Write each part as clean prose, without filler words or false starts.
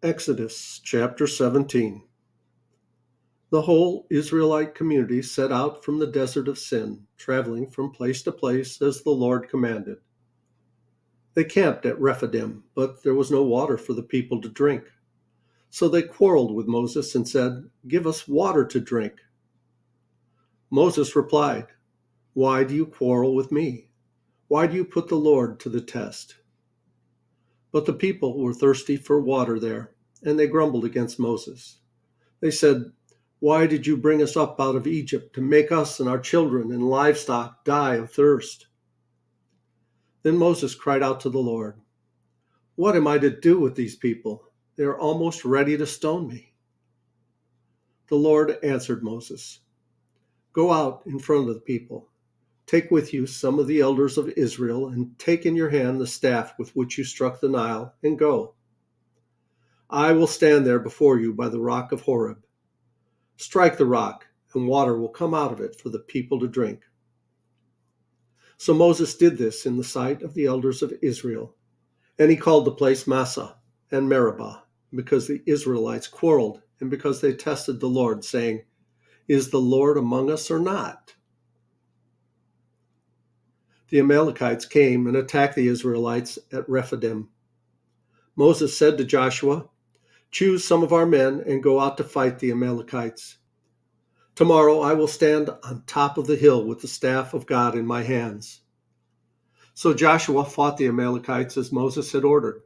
Exodus chapter 17. The whole Israelite community set out from the desert of Sin, traveling from place to place as the Lord commanded. They camped at Rephidim, but there was no water for the people to drink. So they quarreled with Moses and said, "Give us water to drink." Moses replied, "Why do you quarrel with me? Why do you put the Lord to the test?" But the people were thirsty for water there, and they grumbled against Moses. They said, "Why did you bring us up out of Egypt to make us and our children and livestock die of thirst?" Then Moses cried out to the Lord, "What am I to do with these people? They are almost ready to stone me." The Lord answered Moses, "Go out in front of the people. Take with you some of the elders of Israel, and take in your hand the staff with which you struck the Nile, and go. I will stand there before you by the rock of Horeb. Strike the rock, and water will come out of it for the people to drink." So Moses did this in the sight of the elders of Israel, and he called the place Massah and Meribah, because the Israelites quarreled and because they tested the Lord, saying, "Is the Lord among us or not?" The Amalekites came and attacked the Israelites at Rephidim. Moses said to Joshua, "Choose some of our men and go out to fight the Amalekites. Tomorrow I will stand on top of the hill with the staff of God in my hands." So Joshua fought the Amalekites as Moses had ordered,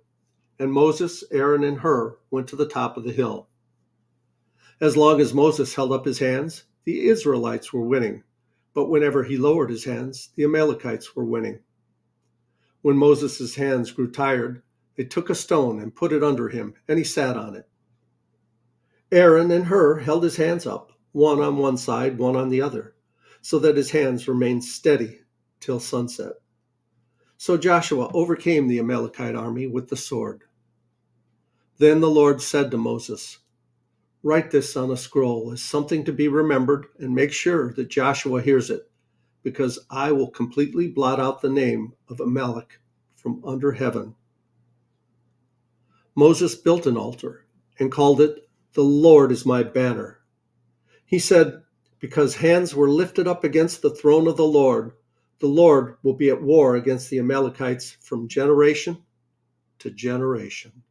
and Moses, Aaron, and Hur went to the top of the hill. As long as Moses held up his hands, the Israelites were winning, but whenever he lowered his hands, the Amalekites were winning. When Moses' hands grew tired, they took a stone and put it under him, and he sat on it. Aaron and Hur held his hands up, one on one side, one on the other, so that his hands remained steady till sunset. So Joshua overcame the Amalekite army with the sword. Then the Lord said to Moses, "Write this on a scroll as something to be remembered, and make sure that Joshua hears it, because I will completely blot out the name of Amalek from under heaven." Moses built an altar and called it, "The Lord is my banner." He said, "Because hands were lifted up against the throne of the Lord will be at war against the Amalekites from generation to generation."